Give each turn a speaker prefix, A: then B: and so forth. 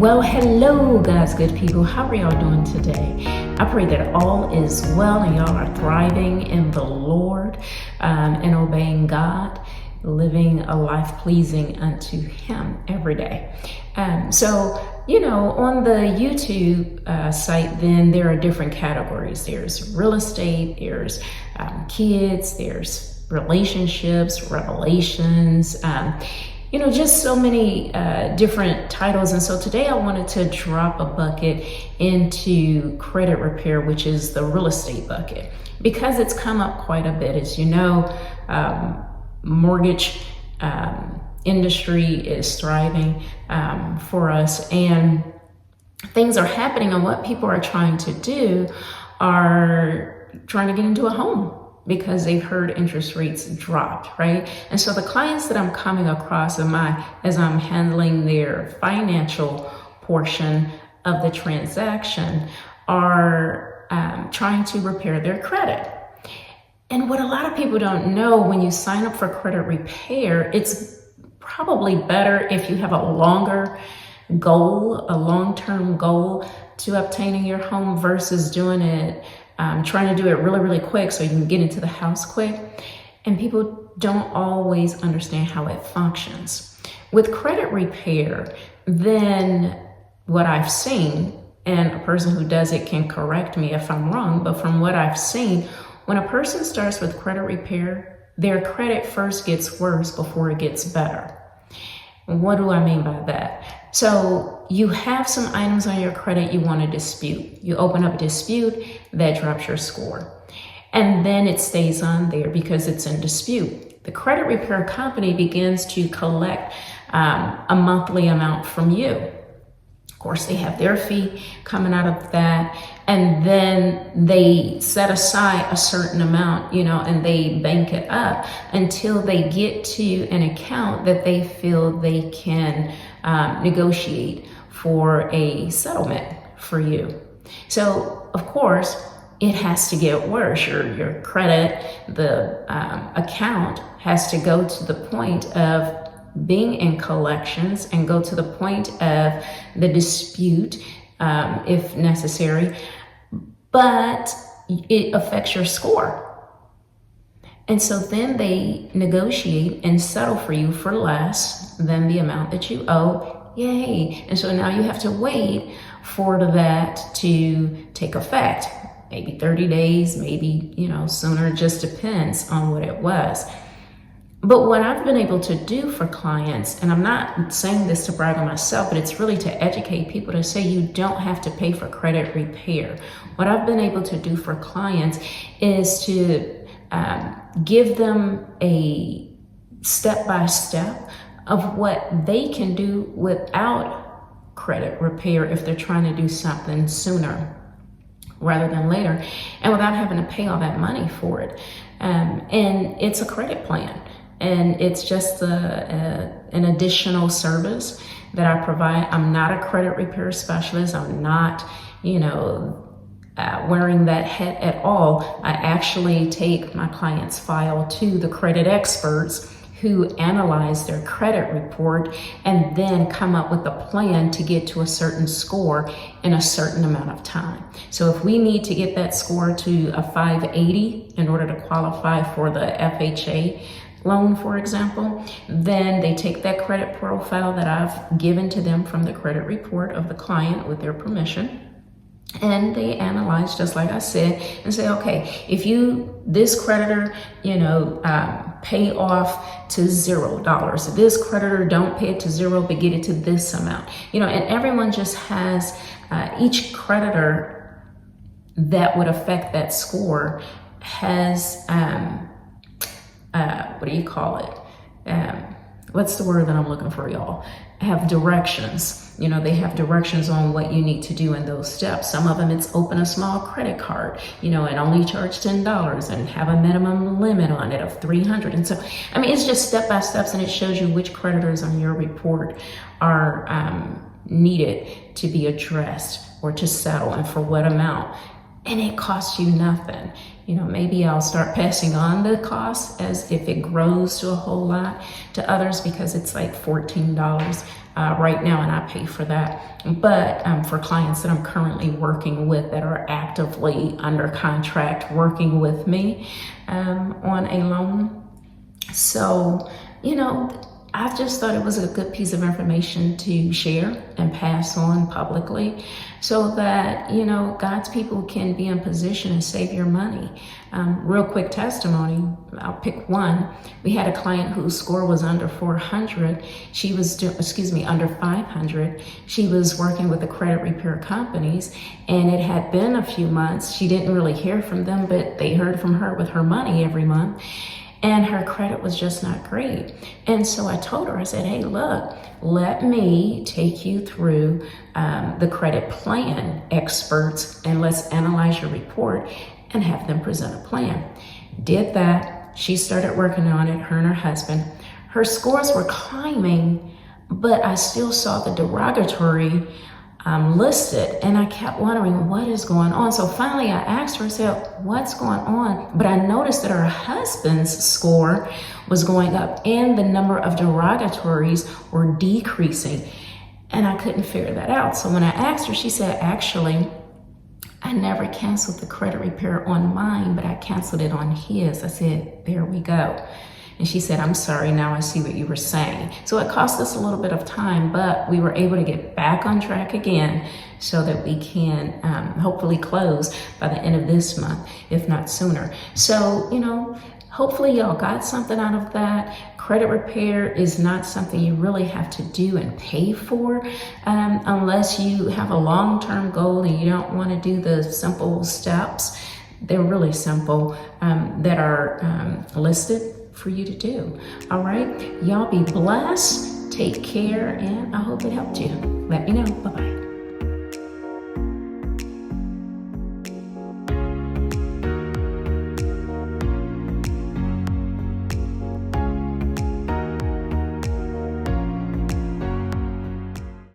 A: Well, hello, God's good people. How are y'all doing today? I pray that all is well and y'all are thriving in the Lord and obeying God, living a life pleasing unto Him every day. On the YouTube site, then there are different categories. There's real estate, there's kids, there's relationships, revelations, just so many different titles. And so today I wanted to drop a bucket into credit repair, which is the real estate bucket, because it's come up quite a bit. As you know, mortgage industry is thriving for us, and things are happening. And what people are trying to do are trying to get into a home because they've heard interest rates dropped, right? And so the clients that I'm coming across as I'm handling their financial portion of the transaction are trying to repair their credit. And what a lot of people don't know, when you sign up for credit repair, it's probably better if you have a longer goal, a long-term goal to obtaining your home versus doing it trying to do it really, really quick so you can get into the house quick. And people don't always understand how it functions. With credit repair, then what I've seen, and a person who does it can correct me if I'm wrong, but from what I've seen, when a person starts with credit repair, their credit first gets worse before it gets better. What do I mean by that? So you have some items on your credit you want to dispute. You open up a dispute, that drops your score. And then it stays on there because it's in dispute. The credit repair company begins to collect a monthly amount from you. Of course, they have their fee coming out of that. And then they set aside a certain amount, and they bank it up until they get to an account that they feel they can negotiate for a settlement for you. So, of course, it has to get worse. Your credit, the account has to go to the point of being in collections and go to the point of the dispute if necessary, but it affects your score. And so then they negotiate and settle for you for less than the amount that you owe. Yay. And so now you have to wait for that to take effect. Maybe 30 days, maybe, sooner. It just depends on what it was. But what I've been able to do for clients, and I'm not saying this to brag on myself, but it's really to educate people to say you don't have to pay for credit repair. What I've been able to do for clients is to give them a step-by-step of what they can do without credit repair if they're trying to do something sooner rather than later, and without having to pay all that money for it. And it's a credit plan. And it's just an additional service that I provide. I'm not a credit repair specialist. I'm not, wearing that hat at all. I actually take my client's file to the credit experts who analyze their credit report and then come up with a plan to get to a certain score in a certain amount of time. So if we need to get that score to a 580 in order to qualify for the FHA loan, for example, then they take that credit profile that I've given to them from the credit report of the client with their permission, and they analyze, just like I said, and say, okay, if this creditor, pay off to $0. This creditor don't pay it to zero, but get it to this amount. And everyone just has, each creditor that would affect that score has, what do you call it? What's the word that I'm looking for, y'all? Have directions. They have directions on what you need to do in those steps. Some of them, it's open a small credit card, and only charge $10 and have a minimum limit on it of $300. And so, it's just step by steps, and it shows you which creditors on your report are needed to be addressed or to settle and for what amount. and it costs you nothing. Maybe I'll start passing on the cost as if it grows to a whole lot to others, because it's like $14 right now, and I pay for that. But for clients that I'm currently working with that are actively under contract working with me on a loan. So, I just thought it was a good piece of information to share and pass on publicly so that, God's people can be in position and save your money. Real quick testimony, I'll pick one. We had a client whose score was under 400. She was, under 500. She was working with the credit repair companies, and it had been a few months. She didn't really hear from them, but they heard from her with her money every month. And her credit was just not great. And so I told her, I said, hey, look, let me take you through the credit plan experts, and let's analyze your report and have them present a plan. Did that. She started working on it, her and her husband. Her scores were climbing, but I still saw the derogatory listed, and I kept wondering what is going on. So finally I asked her, I said, what's going on? But I noticed that her husband's score was going up and the number of derogatories were decreasing, and I couldn't figure that out. So when I asked her, she said, actually, I never canceled the credit repair on mine, but I canceled it on his. I said, there we go. And she said, I'm sorry, now I see what you were saying. So it cost us a little bit of time, but we were able to get back on track again so that we can hopefully close by the end of this month, if not sooner. So, hopefully y'all got something out of that. Credit repair is not something you really have to do and pay for unless you have a long-term goal and you don't want to do the simple steps. They're really simple that are listed for you to do. All right, y'all be blessed, take care, and I hope it helped you. Let me know. Bye-bye.